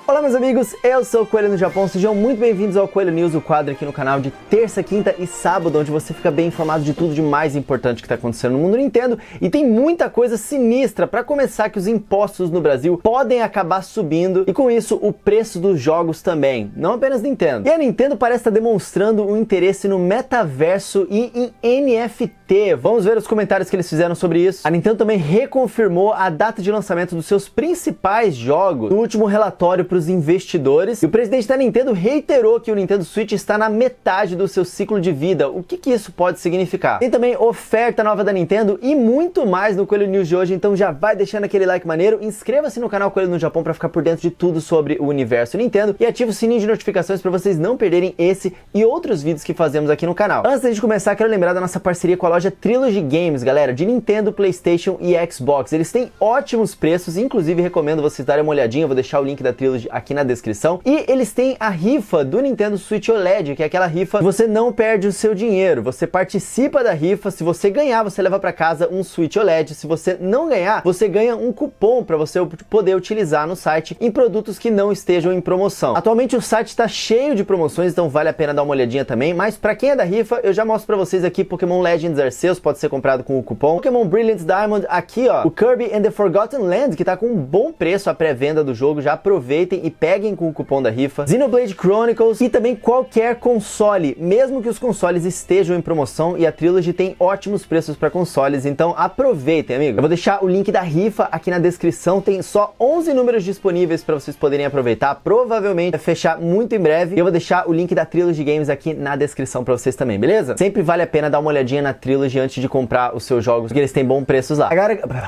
Olá meus amigos, eu sou o Coelho no Japão, sejam muito bem-vindos ao Coelho News, o quadro aqui no canal de terça, quinta e sábado, onde você fica bem informado de tudo de mais importante que está acontecendo no mundo Nintendo. E tem muita coisa sinistra. Para começar, que os impostos no Brasil podem acabar subindo e com isso o preço dos jogos também, não apenas Nintendo. E a Nintendo parece estar demonstrando um interesse no metaverso e em NFT. Vamos ver os comentários que eles fizeram sobre isso. A Nintendo também reconfirmou a data de lançamento dos seus principais jogos no último relatório para os investidores, e o presidente da Nintendo reiterou que o Nintendo Switch está na metade do seu ciclo de vida. O que isso pode significar? Tem também oferta nova da Nintendo e muito mais no Coelho News de hoje, então já vai deixando aquele like maneiro, inscreva-se no canal Coelho no Japão para ficar por dentro de tudo sobre o universo Nintendo e ative o sininho de notificações para vocês não perderem esse e outros vídeos que fazemos aqui no canal. Antes de começar, quero lembrar da nossa parceria com a loja Trilogy Games, galera, de Nintendo, PlayStation e Xbox. Eles têm ótimos preços, inclusive recomendo vocês darem uma olhadinha, vou deixar o link da Trilogy aqui na descrição. E eles têm a rifa do Nintendo Switch OLED, que é aquela rifa que você não perde o seu dinheiro. Você participa da rifa, se você ganhar, você leva para casa um Switch OLED. Se você não ganhar, você ganha um cupom para você poder utilizar no site em produtos que não estejam em promoção. Atualmente o site está cheio de promoções, então vale a pena dar uma olhadinha também. Mas para quem é da rifa, eu já mostro para vocês aqui Pokémon Legends Arceus, pode ser comprado com o cupom. Pokémon Brilliant Diamond, aqui ó, o Kirby and the Forgotten Land, que tá com um bom preço a pré-venda do jogo, já aproveitem e peguem com o cupom da rifa. Xenoblade Chronicles e também qualquer console, mesmo que os consoles estejam em promoção, e a Trilogy tem ótimos preços para consoles, então aproveitem, amigo. Eu vou deixar o link da rifa aqui na descrição, tem só 11 números disponíveis para vocês poderem aproveitar, provavelmente vai fechar muito em breve, e eu vou deixar o link da Trilogy Games aqui na descrição para vocês também, beleza? Sempre vale a pena dar uma olhadinha na Trilogy antes de comprar os seus jogos, porque eles têm bons preços lá.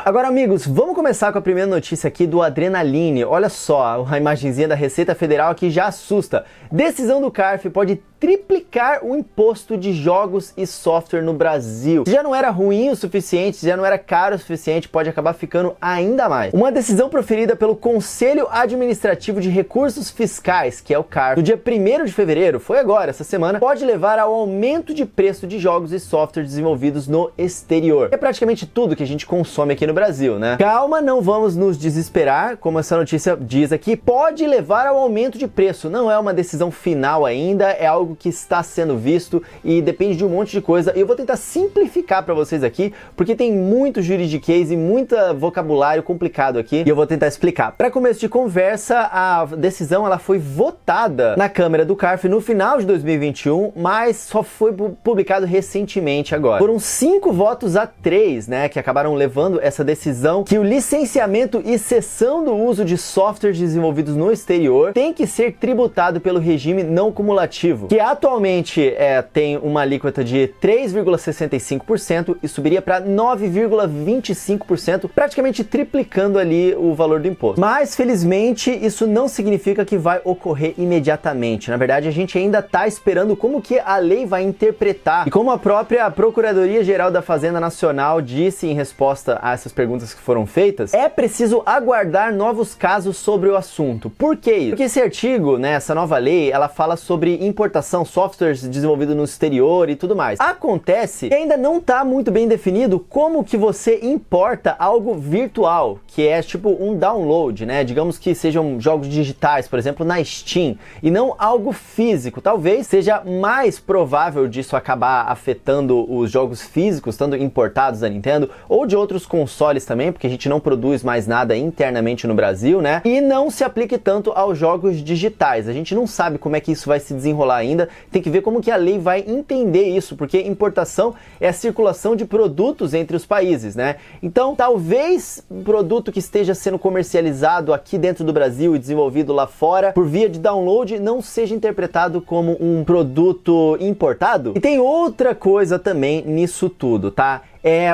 Agora amigos, vamos começar com a primeira notícia aqui do Adrenaline. Olha só, a imagenzinha da Receita Federal aqui já assusta. Decisão do CARF pode triplicar o imposto de jogos e software no Brasil. Se já não era ruim o suficiente, se já não era caro o suficiente, pode acabar ficando ainda mais. Uma decisão proferida pelo Conselho Administrativo de Recursos Fiscais, que é o CARF, no dia 1º de fevereiro, foi agora, essa semana, pode levar ao aumento de preço de jogos e software desenvolvidos no exterior. É praticamente tudo que a gente consome aqui no Brasil, né? Calma, não vamos nos desesperar, como essa notícia diz aqui, pode levar ao aumento de preço. Não é uma decisão final ainda, é algo que está sendo visto e depende de um monte de coisa. E eu vou tentar simplificar para vocês aqui, porque tem muito juridiquês e muito vocabulário complicado aqui, e eu vou tentar explicar. Para começo de conversa, a decisão ela foi votada na Câmara do CARF no final de 2021, mas só foi publicado recentemente agora. Foram 5 votos a 3, né, que acabaram levando essa decisão que o licenciamento e cessão do uso de softwares desenvolvidos no exterior tem que ser tributado pelo regime não cumulativo, que atualmente tem uma alíquota de 3,65% e subiria para 9,25%, praticamente triplicando ali o valor do imposto. Mas, felizmente, isso não significa que vai ocorrer imediatamente. Na verdade, a gente ainda está esperando como que a lei vai interpretar. E como a própria Procuradoria-Geral da Fazenda Nacional disse em resposta a essas perguntas que foram feitas, é preciso aguardar novos casos sobre o assunto. Por que isso? Porque esse artigo, né, essa nova lei, ela fala sobre importação, softwares desenvolvidos no exterior e tudo mais. Acontece que ainda não está muito bem definido como que você importa algo virtual, que é tipo um download, né? Digamos que sejam jogos digitais, por exemplo, na Steam, e não algo físico. Talvez seja mais provável disso acabar afetando os jogos físicos, estando importados da Nintendo, ou de outros consoles também, porque a gente não produz mais nada internamente no Brasil, né? E não se aplique tanto aos jogos digitais. A gente não sabe como é que isso vai se desenrolar ainda, tem que ver como que a lei vai entender isso, porque importação é a circulação de produtos entre os países, né? Então, talvez um produto que esteja sendo comercializado aqui dentro do Brasil e desenvolvido lá fora, por via de download, não seja interpretado como um produto importado. E tem outra coisa também nisso tudo, tá?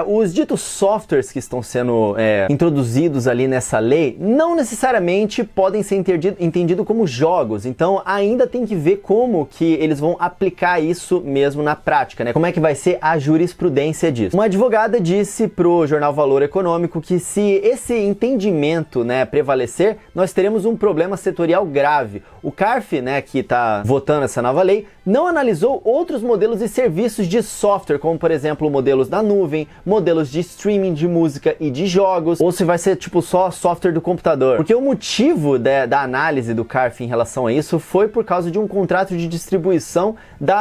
Os ditos softwares que estão sendo introduzidos ali nessa lei não necessariamente podem ser entendidos como jogos, então ainda tem que ver como que eles vão aplicar isso mesmo na prática, né? Como é que vai ser a jurisprudência disso. Uma advogada disse pro jornal Valor Econômico que se esse entendimento, né, prevalecer, nós teremos um problema setorial grave. O CARF, né, que está votando essa nova lei, não analisou outros modelos e serviços de software, como por exemplo modelos da nuvem, nuvem, modelos de streaming de música e de jogos, ou se vai ser tipo só software do computador. Porque o motivo da análise do CARF em relação a isso foi por causa de um contrato de distribuição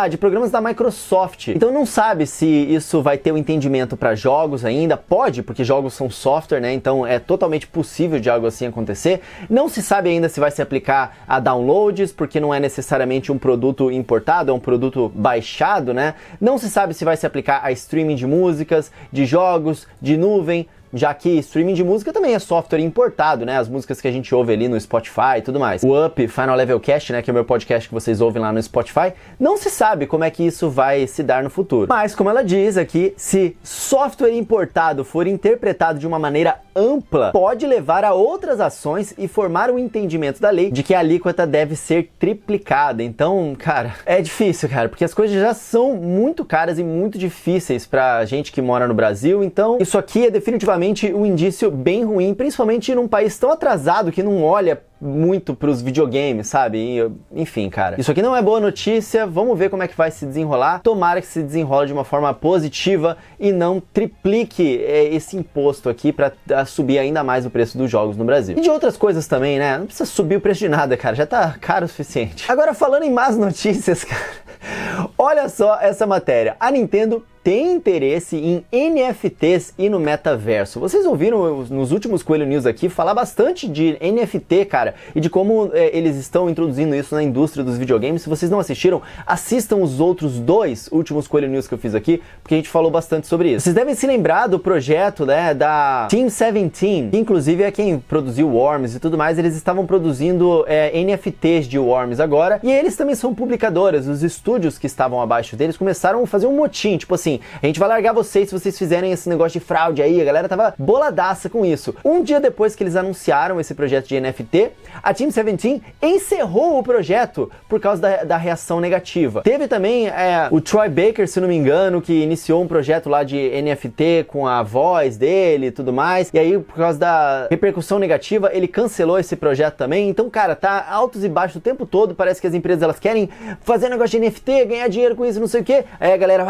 de programas da Microsoft. Então não sabe se isso vai ter um entendimento para jogos ainda, pode, porque jogos são software, né? Então é totalmente possível de algo assim acontecer. Não se sabe ainda se vai se aplicar a downloads, porque não é necessariamente um produto importado, é um produto baixado, né? Não se sabe se vai se aplicar a streaming de músicas, de jogos, de nuvem, já que streaming de música também é software importado, né? As músicas que a gente ouve ali no Spotify e tudo mais. O Up Final Level Cast, né, que é o meu podcast que vocês ouvem lá no Spotify, não se sabe como é que isso vai se dar no futuro. Mas, como ela diz aqui, se software importado for interpretado de uma maneira ampla, pode levar a outras ações e formar um entendimento da lei de que a alíquota deve ser triplicada. Então, cara, é difícil, cara, porque as coisas já são muito caras e muito difíceis pra gente que mora no Brasil. Então, isso aqui é definitivamente um indício bem ruim, principalmente num país tão atrasado que não olha muito pros videogames, sabe? Enfim, cara, isso aqui não é boa notícia. Vamos ver como é que vai se desenrolar. Tomara que se desenrole de uma forma positiva e não triplique esse imposto aqui pra subir ainda mais o preço dos jogos no Brasil. E de outras coisas também, né? Não precisa subir o preço de nada, cara, já tá caro o suficiente. Agora, falando em más notícias, cara, olha só essa matéria. A Nintendo tem interesse em NFTs e no metaverso. Vocês ouviram nos últimos Coelho News aqui falar bastante de NFT, cara, e de como eles estão introduzindo isso na indústria dos videogames. Se vocês não assistiram, assistam os outros 2 últimos Coelho News que eu fiz aqui, porque a gente falou bastante sobre isso. Vocês devem se lembrar do projeto, né, da Team 17, que inclusive é quem produziu Worms e tudo mais. Eles estavam produzindo NFTs de Worms agora, e eles também são publicadoras. Os estúdios que estavam abaixo deles começaram a fazer um motim, tipo assim, a gente vai largar vocês se vocês fizerem esse negócio de fraude aí. A galera tava boladaça com isso. Um dia depois que eles anunciaram esse projeto de NFT, a Team 17 encerrou o projeto por causa da reação negativa. Teve também o Troy Baker, se não me engano, que iniciou um projeto lá de NFT com a voz dele e tudo mais, e aí por causa da repercussão negativa, ele cancelou esse projeto também. Então, cara, tá altos e baixos o tempo todo. Parece que as empresas, elas querem fazer negócio de NFT, ganhar dinheiro com isso, não sei o que. Aí a galera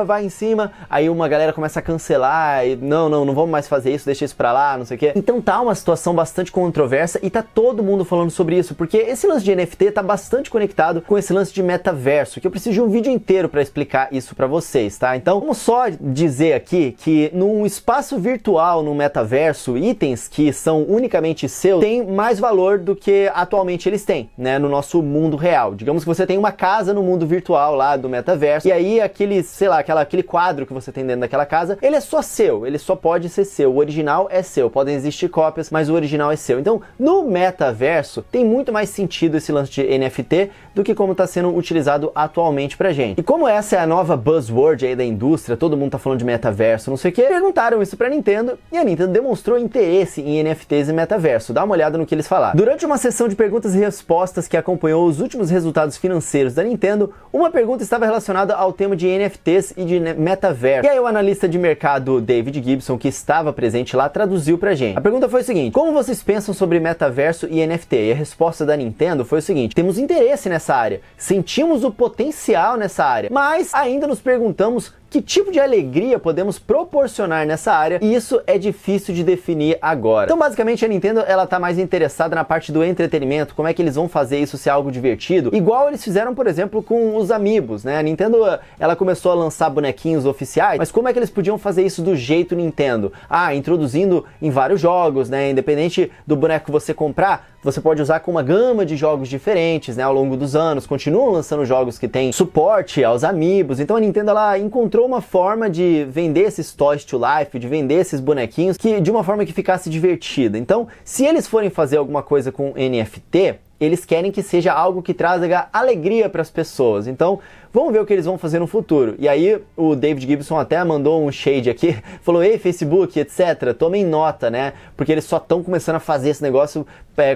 vai em cima, aí uma galera começa a cancelar e não vamos mais fazer isso, deixa isso pra lá, não sei o que. Então tá uma situação bastante controversa e tá todo mundo falando sobre isso, porque esse lance de NFT tá bastante conectado com esse lance de metaverso, que eu preciso de um vídeo inteiro pra explicar isso pra vocês, tá? Então vamos só dizer aqui que num espaço virtual, no metaverso, itens que são unicamente seus têm mais valor do que atualmente eles têm, né, no nosso mundo real. Digamos que você tem uma casa no mundo virtual lá do metaverso, e aí aquele, sei lá, aquele quadro que você tem dentro daquela casa, ele é só seu, ele só pode ser seu, o original é seu, podem existir cópias, mas o original é seu. Então, no metaverso, tem muito mais sentido esse lance de NFT do que como está sendo utilizado atualmente pra gente. E como essa é a nova buzzword aí da indústria, todo mundo tá falando de metaverso, não sei o que, perguntaram isso pra Nintendo, e a Nintendo demonstrou interesse em NFTs e metaverso. Dá uma olhada no que eles falaram. Durante uma sessão de perguntas e respostas que acompanhou os últimos resultados financeiros da Nintendo, uma pergunta estava relacionada ao tema de NFTs e de metaverso. E aí o analista de mercado David Gibson, que estava presente lá, traduziu pra gente. A pergunta foi o seguinte: como vocês pensam sobre metaverso e NFT? E a resposta da Nintendo foi o seguinte: temos interesse nessa área, sentimos o potencial nessa área, mas ainda nos perguntamos que tipo de alegria podemos proporcionar nessa área, e isso é difícil de definir agora. Então, basicamente, a Nintendo, ela tá mais interessada na parte do entretenimento, como é que eles vão fazer isso ser algo divertido, igual eles fizeram, por exemplo, com os Amiibos, né? A Nintendo, ela começou a lançar bonequinhos oficiais, mas como é que eles podiam fazer isso do jeito Nintendo? Introduzindo em vários jogos, né? Independente do boneco que você comprar, você pode usar com uma gama de jogos diferentes, né? Ao longo dos anos, continuam lançando jogos que têm suporte aos Amiibos. Então a Nintendo, ela encontrou uma forma de vender esses Toys to Life, de vender esses bonequinhos de uma forma que ficasse divertida. Então, se eles forem fazer alguma coisa com NFT, eles querem que seja algo que traga alegria para as pessoas. Então, vamos ver o que eles vão fazer no futuro. E aí, o David Gibson até mandou um shade aqui, falou: ei, Facebook, etc., tomem nota, né? Porque eles só estão começando a fazer esse negócio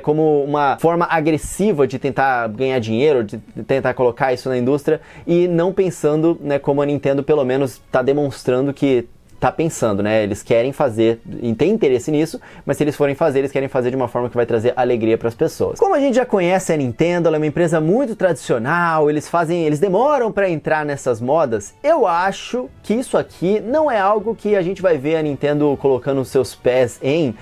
como uma forma agressiva de tentar ganhar dinheiro, de tentar colocar isso na indústria, e não pensando, né, como a Nintendo pelo menos está demonstrando que tá pensando, né? Eles querem fazer, e tem interesse nisso, mas se eles forem fazer, eles querem fazer de uma forma que vai trazer alegria para as pessoas. Como a gente já conhece a Nintendo, ela é uma empresa muito tradicional, eles demoram para entrar nessas modas. Eu acho que isso aqui não é algo que a gente vai ver a Nintendo colocando os seus pés em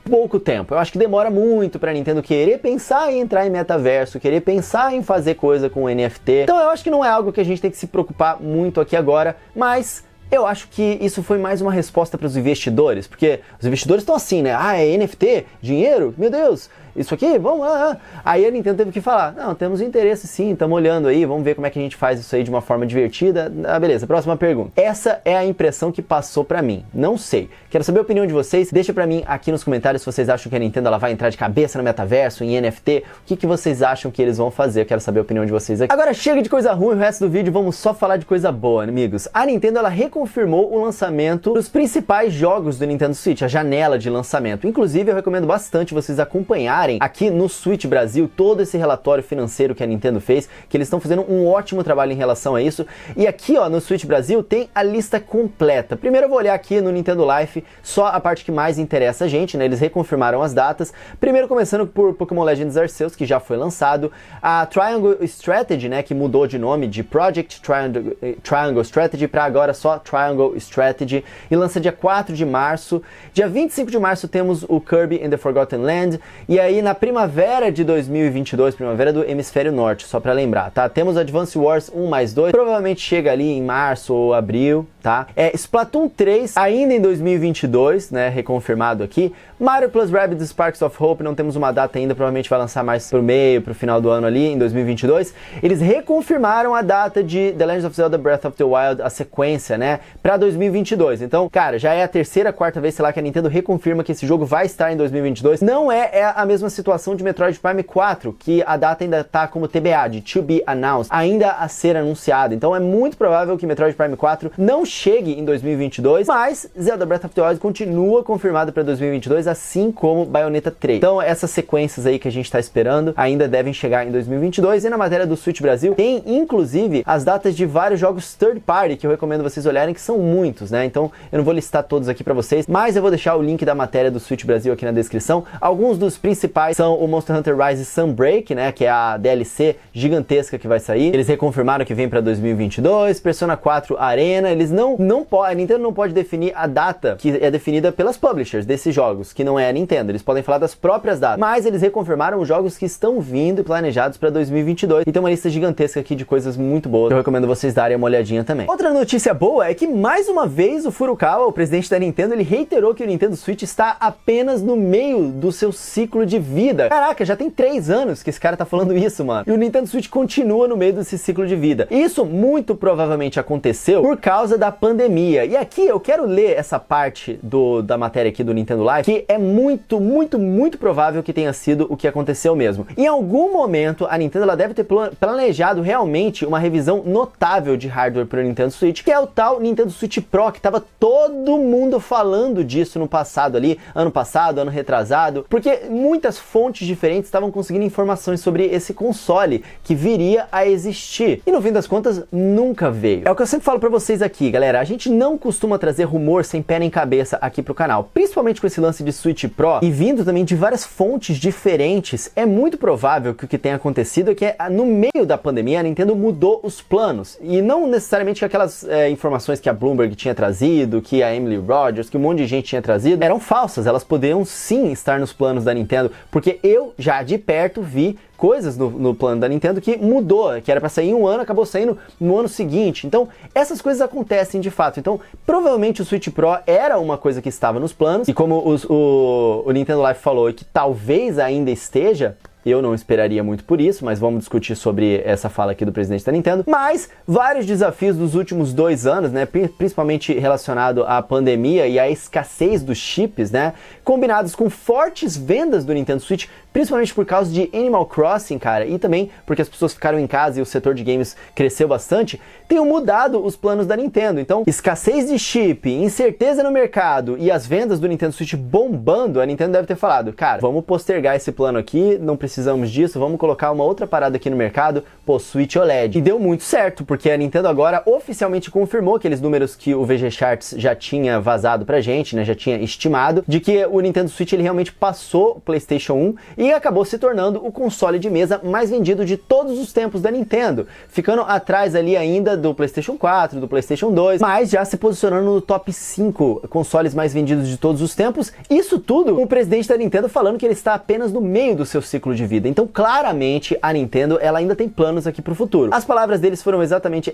pouco tempo. Eu acho que demora muito para a Nintendo querer pensar em entrar em metaverso, querer pensar em fazer coisa com NFT. Então eu acho que não é algo que a gente tem que se preocupar muito aqui agora, mas eu acho que isso foi mais uma resposta para os investidores, porque os investidores estão assim, né? Ah, é NFT? Dinheiro? Meu Deus! Isso aqui? Vamos lá. Aí a Nintendo teve que falar, não, temos interesse sim, estamos olhando aí, vamos ver como é que a gente faz isso aí de uma forma divertida. Ah, beleza, próxima pergunta. Essa é a impressão que passou pra mim, não sei. Quero saber a opinião de vocês, deixa pra mim aqui nos comentários se vocês acham que a Nintendo ela vai entrar de cabeça no metaverso, em NFT, o que vocês acham que eles vão fazer, eu quero saber a opinião de vocês aqui. Agora chega de coisa ruim, o resto do vídeo vamos só falar de coisa boa, amigos. A Nintendo ela reconfirmou o lançamento dos principais jogos do Nintendo Switch, a janela de lançamento. Inclusive eu recomendo bastante vocês acompanharem aqui no Switch Brasil todo esse relatório financeiro que a Nintendo fez, que eles estão fazendo um ótimo trabalho em relação a isso. E aqui, ó, no Switch Brasil tem a lista completa. Primeiro eu vou olhar aqui no Nintendo Life só a parte que mais interessa a gente, né? Eles reconfirmaram as datas. Primeiro começando por Pokémon Legends Arceus, que já foi lançado. A Triangle Strategy, né, que mudou de nome de Project Triangle Strategy para agora só Triangle Strategy, e lança dia 4 de março. Dia 25 de março temos o Kirby and the Forgotten Land, e aí na primavera de 2022, primavera do Hemisfério Norte, só pra lembrar, tá? Temos Advance Wars 1+2, provavelmente chega ali em março ou abril, tá? Splatoon 3 ainda em 2022, né? Reconfirmado aqui. Mario Plus Rabbids Sparks of Hope, não temos uma data ainda, provavelmente vai lançar mais pro meio, pro final do ano ali, em 2022. Eles reconfirmaram a data de The Legend of Zelda Breath of the Wild, a sequência, né? Pra 2022. Então, cara, já é a terceira, quarta vez, sei lá, que a Nintendo reconfirma que esse jogo vai estar em 2022. Não é a mesma situação de Metroid Prime 4, que a data ainda tá como TBA, de To Be Announced, ainda a ser anunciado. Então é muito provável que Metroid Prime 4 não chegue em 2022, mas Zelda Breath of the Wild continua confirmado para 2022, assim como Bayonetta 3. Então essas sequências aí que a gente tá esperando ainda devem chegar em 2022, e na matéria do Switch Brasil tem inclusive as datas de vários jogos third party que eu recomendo vocês olharem, que são muitos, né? Então eu não vou listar todos aqui para vocês, mas eu vou deixar o link da matéria do Switch Brasil aqui na descrição. Alguns dos principais são o Monster Hunter Rise Sunbreak, né, que é a DLC gigantesca que vai sair. Eles reconfirmaram que vem para 2022, Persona 4 Arena. Eles a Nintendo não pode definir a data que é definida pelas publishers desses jogos, que não é a Nintendo. Eles podem falar das próprias datas, mas eles reconfirmaram os jogos que estão vindo e planejados para 2022. E tem uma lista gigantesca aqui de coisas muito boas. Eu recomendo vocês darem uma olhadinha também. Outra notícia boa é que mais uma vez o Furukawa, o presidente da Nintendo, ele reiterou que o Nintendo Switch está apenas no meio do seu ciclo de vida. Caraca, já tem 3 anos que esse cara tá falando isso, mano. E o Nintendo Switch continua no meio desse ciclo de vida. Isso muito provavelmente aconteceu por causa da pandemia. E aqui eu quero ler essa parte da matéria aqui do Nintendo Live, que é muito provável que tenha sido o que aconteceu mesmo. Em algum momento, a Nintendo ela deve ter planejado realmente uma revisão notável de hardware para o Nintendo Switch, que é o tal Nintendo Switch Pro, que tava todo mundo falando disso no passado ali, ano passado, ano retrasado, porque muitas fontes diferentes estavam conseguindo informações sobre esse console que viria a existir. E no fim das contas, nunca veio. É o que eu sempre falo pra vocês aqui, galera. A gente não costuma trazer rumor sem pé nem cabeça aqui pro canal. Principalmente com esse lance de Switch Pro e vindo também de várias fontes diferentes. É muito provável que o que tenha acontecido é que no meio da pandemia a Nintendo mudou os planos. E não necessariamente aquelas informações que a Bloomberg tinha trazido, que a Emily Rogers, que um monte de gente tinha trazido, eram falsas. Elas poderiam sim estar nos planos da Nintendo, porque eu já de perto vi coisas no plano da Nintendo que mudou, que era para sair em um ano, acabou saindo no ano seguinte. Então, essas coisas acontecem de fato. Então, provavelmente o Switch Pro era uma coisa que estava nos planos, e como o Nintendo Life falou, que talvez ainda esteja, eu não esperaria muito por isso, mas vamos discutir sobre essa fala aqui do presidente da Nintendo. Mas vários desafios dos últimos 2 anos, né, principalmente relacionado à pandemia e à escassez dos chips, né, combinados com fortes vendas do Nintendo Switch, principalmente por causa de Animal Crossing, cara, e também porque as pessoas ficaram em casa e o setor de games cresceu bastante, tenham mudado os planos da Nintendo. Então, escassez de chip, incerteza no mercado e as vendas do Nintendo Switch bombando, a Nintendo deve ter falado, cara, vamos postergar esse plano aqui, não precisa precisamos disso, vamos colocar uma outra parada aqui no mercado, pô, Switch OLED. E deu muito certo, porque a Nintendo agora oficialmente confirmou aqueles números que o VG Charts já tinha vazado pra gente, né, já tinha estimado, de que o Nintendo Switch ele realmente passou o PlayStation 1 e acabou se tornando o console de mesa mais vendido de todos os tempos da Nintendo, ficando atrás ali ainda do PlayStation 4, do PlayStation 2, mas já se posicionando no top 5 consoles mais vendidos de todos os tempos. Isso tudo com o presidente da Nintendo falando que ele está apenas no meio do seu ciclo de vida. Então, claramente, a Nintendo ela ainda tem planos aqui pro futuro. As palavras deles foram exatamente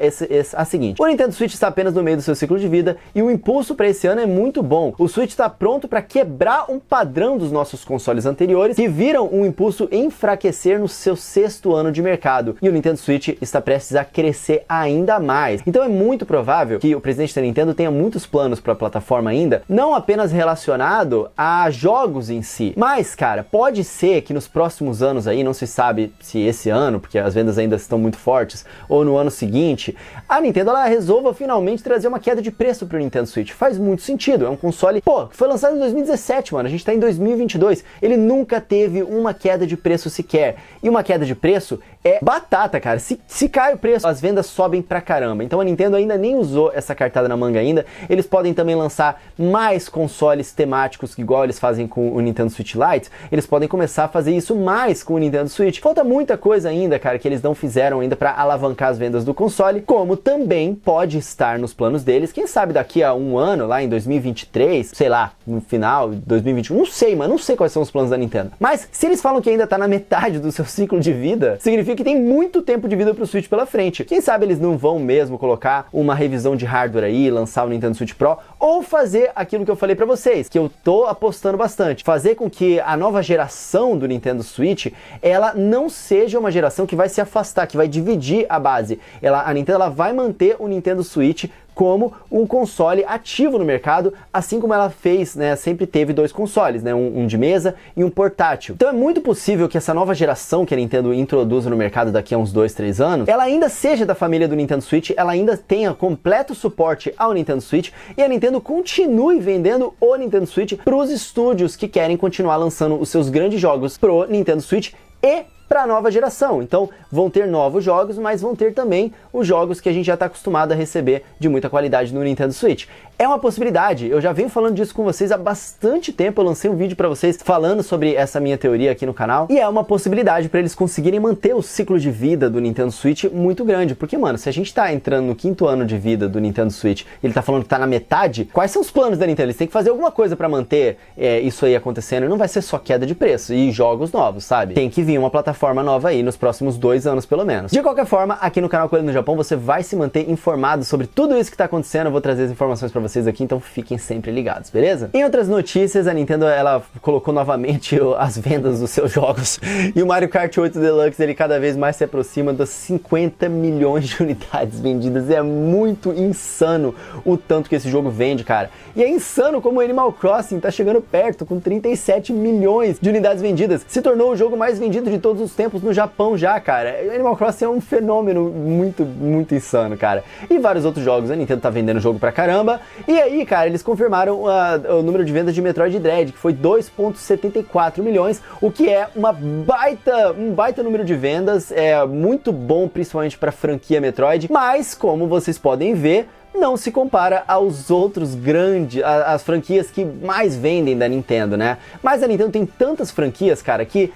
a seguinte: o Nintendo Switch está apenas no meio do seu ciclo de vida e o impulso para esse ano é muito bom. O Switch está pronto para quebrar um padrão dos nossos consoles anteriores que viram um impulso enfraquecer no seu 6º ano de mercado. E o Nintendo Switch está prestes a crescer ainda mais. Então é muito provável que o presidente da Nintendo tenha muitos planos para a plataforma ainda, não apenas relacionado a jogos em si, mas, cara, pode ser que nos próximos anos aí, não se sabe se esse ano, porque as vendas ainda estão muito fortes, ou no ano seguinte, a Nintendo ela resolva finalmente trazer uma queda de preço pro Nintendo Switch. Faz muito sentido, é um console, pô, que foi lançado em 2017, mano, a gente tá em 2022, ele nunca teve uma queda de preço sequer, e uma queda de preço é batata, cara. Se cai o preço, as vendas sobem pra caramba. Então a Nintendo ainda nem usou essa cartada na manga ainda. Eles podem também lançar mais consoles temáticos, igual eles fazem com o Nintendo Switch Lite. Eles podem começar a fazer isso mais com o Nintendo Switch. Falta muita coisa ainda, cara, que eles não fizeram ainda pra alavancar as vendas do console, como também pode estar nos planos deles. Quem sabe daqui a um ano, lá em 2023, sei lá, no final de 2021, não sei, mano, não sei quais são os planos da Nintendo. Mas se eles falam que ainda tá na metade do seu ciclo de vida, significa que tem muito tempo de vida pro Switch pela frente. Quem sabe eles não vão mesmo colocar uma revisão de hardware aí, lançar o Nintendo Switch Pro, ou fazer aquilo que eu falei pra vocês, que eu tô apostando bastante, fazer com que a nova geração do Nintendo Switch, ela não seja uma geração que vai se afastar, que vai dividir a base. A Nintendo ela vai manter o Nintendo Switch como um console ativo no mercado, assim como ela fez, né, sempre teve dois consoles, né, um de mesa e um portátil. Então é muito possível que essa nova geração que a Nintendo introduza no mercado daqui a uns 2, 3 anos, ela ainda seja da família do Nintendo Switch, ela ainda tenha completo suporte ao Nintendo Switch e a Nintendo continue vendendo o Nintendo Switch para os estúdios que querem continuar lançando os seus grandes jogos pro Nintendo Switch e para a nova geração. Então vão ter novos jogos, mas vão ter também os jogos que a gente já está acostumado a receber de muita qualidade no Nintendo Switch. É uma possibilidade, eu já venho falando disso com vocês há bastante tempo, eu lancei um vídeo para vocês falando sobre essa minha teoria aqui no canal, e é uma possibilidade para eles conseguirem manter o ciclo de vida do Nintendo Switch muito grande, porque, mano, se a gente tá entrando no 5º ano de vida do Nintendo Switch, ele tá falando que tá na metade, quais são os planos da Nintendo? Eles têm que fazer alguma coisa para manter isso aí acontecendo, e não vai ser só queda de preço e jogos novos, sabe? Tem que vir uma plataforma nova aí nos próximos 2 anos pelo menos. De qualquer forma, aqui no canal Coelho no Japão você vai se manter informado sobre tudo isso que tá acontecendo, eu vou trazer as informações para vocês aqui, então fiquem sempre ligados, beleza? Em outras notícias, a Nintendo ela colocou novamente as vendas dos seus jogos e o Mario Kart 8 Deluxe ele cada vez mais se aproxima das 50 milhões de unidades vendidas. É muito insano o tanto que esse jogo vende, cara. E é insano como o Animal Crossing tá chegando perto com 37 milhões de unidades vendidas. Se tornou o jogo mais vendido de todos os tempos no Japão já, cara. O Animal Crossing é um fenômeno muito, muito insano, cara. E vários outros jogos, a Nintendo tá vendendo jogo pra caramba. E aí, cara, eles confirmaram o número de vendas de Metroid Dread, que foi 2,74 milhões, o que é um baita número de vendas, é muito bom, principalmente pra franquia Metroid, mas, como vocês podem ver, não se compara aos outros grandes, as franquias que mais vendem da Nintendo, né? Mas a Nintendo tem tantas franquias, cara, que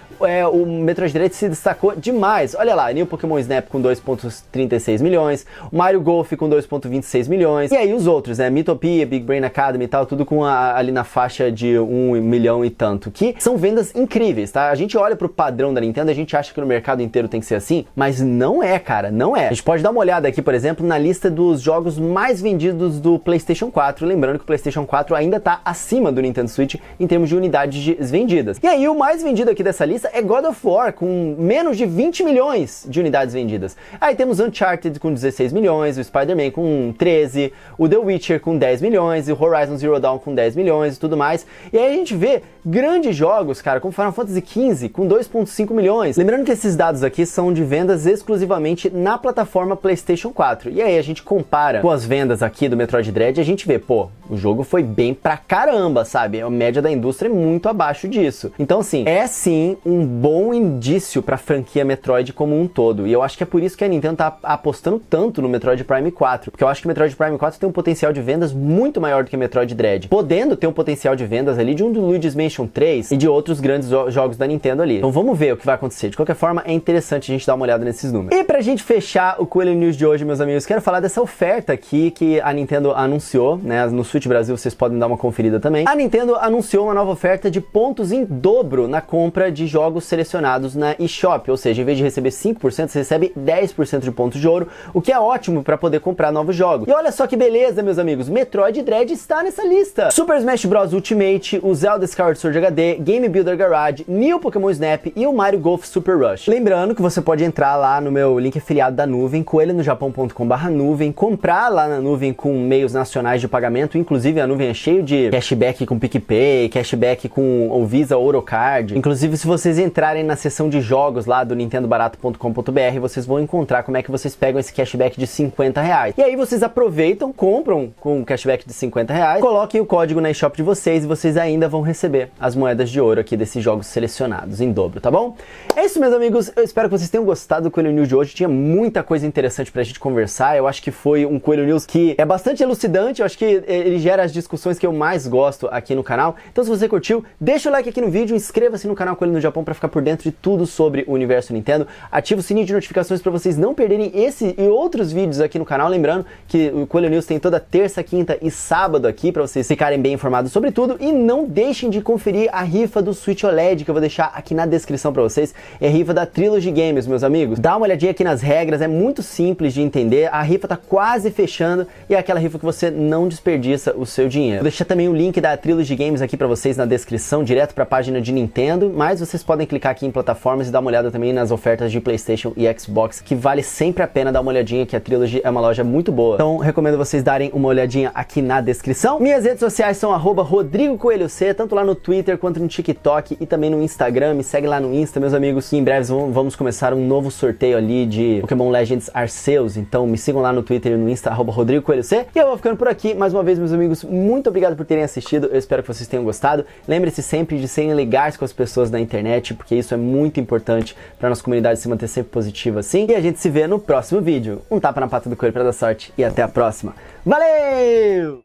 o Metroid Dread se destacou demais. Olha lá, New Pokémon Snap com 2,36 milhões, o Mario Golf com 2,26 milhões, e aí os outros, né? Miitopia, Big Brain Academy e tal, tudo com ali na faixa de 1 milhão e tanto, que são vendas incríveis, tá? A gente olha pro padrão da Nintendo, a gente acha que no mercado inteiro tem que ser assim, mas não é, cara, não é. A gente pode dar uma olhada aqui, por exemplo, na lista dos jogos mais vendidos do PlayStation 4, lembrando que o PlayStation 4 ainda tá acima do Nintendo Switch em termos de unidades vendidas. E aí o mais vendido aqui dessa lista é God of War, com menos de 20 milhões de unidades vendidas. Aí temos Uncharted com 16 milhões, o Spider-Man com 13, o The Witcher com 10 milhões, o Horizon Zero Dawn com 10 milhões e tudo mais. E aí a gente vê grandes jogos, cara, como Final Fantasy XV com 2,5 milhões. Lembrando que esses dados aqui são de vendas exclusivamente na plataforma PlayStation 4. E aí a gente compara com as vendas aqui do Metroid Dread, a gente vê, pô, o jogo foi bem pra caramba, sabe? A média da indústria é muito abaixo disso. Então, assim, é sim um um bom indício para a franquia Metroid como um todo. E eu acho que é por isso que a Nintendo tá apostando tanto no Metroid Prime 4, porque eu acho que o Metroid Prime 4 tem um potencial de vendas muito maior do que Metroid Dread, podendo ter um potencial de vendas ali de um do Luigi's Mansion 3 e de outros grandes jogos da Nintendo ali. Então vamos ver o que vai acontecer. De qualquer forma, é interessante a gente dar uma olhada nesses números. E pra gente fechar o Coelho News de hoje, meus amigos, quero falar dessa oferta aqui que a Nintendo anunciou, né? No Switch Brasil vocês podem dar uma conferida também. A Nintendo anunciou uma nova oferta de pontos em dobro na compra de jogos selecionados na eShop, ou seja, em vez de receber 5%, você recebe 10% de pontos de ouro, o que é ótimo para poder comprar novos jogos. E olha só que beleza, meus amigos, Metroid Dread está nessa lista. Super Smash Bros Ultimate, o Zelda Skyward Sword HD, Game Builder Garage, New Pokémon Snap e o Mario Golf Super Rush. Lembrando que você pode entrar lá no meu link afiliado da nuvem, coelhonojapão.com/nuvem, comprar lá na nuvem com meios nacionais de pagamento, inclusive a nuvem é cheio de cashback com PicPay, cashback com o Visa Orocard. Inclusive, se vocês entrarem na seção de jogos lá do nintendobarato.com.br, vocês vão encontrar como é que vocês pegam esse cashback de R$50. E aí vocês aproveitam, compram com o cashback de R$50, coloquem o código na eShop de vocês e vocês ainda vão receber as moedas de ouro aqui desses jogos selecionados em dobro, tá bom? É isso, meus amigos. Eu espero que vocês tenham gostado do Coelho News de hoje. Tinha muita coisa interessante pra gente conversar. Eu acho que foi um Coelho News que é bastante elucidante. Eu acho que ele gera as discussões que eu mais gosto aqui no canal. Então, se você curtiu, deixa o like aqui no vídeo, inscreva-se no canal Coelho no Japão para ficar por dentro de tudo sobre o universo Nintendo. Ativa o sininho de notificações para vocês não perderem esse e outros vídeos aqui no canal. Lembrando que o Coelho News tem toda terça, quinta e sábado aqui para vocês ficarem bem informados sobre tudo. E não deixem de conferir a rifa do Switch OLED que eu vou deixar aqui na descrição para vocês. É a rifa da Trilogy Games, meus amigos. Dá uma olhadinha aqui nas regras, é muito simples de entender. A rifa tá quase fechando e é aquela rifa que você não desperdiça o seu dinheiro. Vou deixar também o link da Trilogy Games aqui para vocês na descrição, direto para a página de Nintendo, mas vocês podem clicar aqui em plataformas e dar uma olhada também nas ofertas de PlayStation e Xbox, que vale sempre a pena dar uma olhadinha, que a Trilogy é uma loja muito boa. Então, recomendo vocês darem uma olhadinha aqui na descrição. Minhas redes sociais são @RodrigoCoelhoC, tanto lá no Twitter quanto no TikTok e também no Instagram. Me segue lá no Insta, meus amigos, que em breve vamos começar um novo sorteio ali de Pokémon Legends Arceus. Então, me sigam lá no Twitter e no Insta, @RodrigoCoelhoC. E eu vou ficando por aqui. Mais uma vez, meus amigos, muito obrigado por terem assistido. Eu espero que vocês tenham gostado. Lembre-se sempre de serem legais com as pessoas na internet, porque isso é muito importante para nossa comunidade se manter sempre positiva assim. E a gente se vê no próximo vídeo. Um tapa na pata do coelho para dar sorte e até a próxima. Valeu!